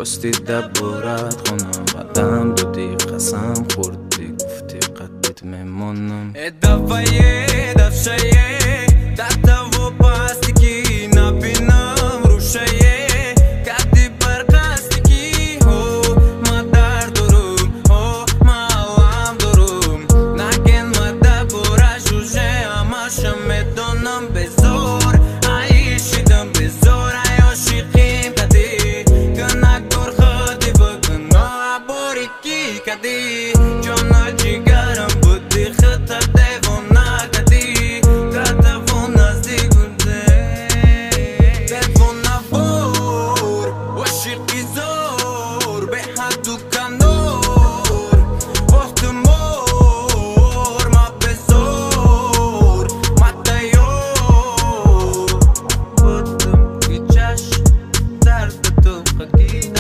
خواستی دبورت خونم قدم دادی قسم خوردی گفتی قدت میمونم دفعه تحت و پاستیکی نبینم روشیه کدی برقاستیکی هو ما در دروم هو ما علم دروم نگن ما دبورا جوجه همشم میدونم بزور عیشیدم بزور عیاشیقیم کدی گناه دور خودی بگناه عبوری کی کدی جانا جیگرم بودی خطا دیونا کدی تلفون نزدیک بوده تلفون نبور و شیقی زور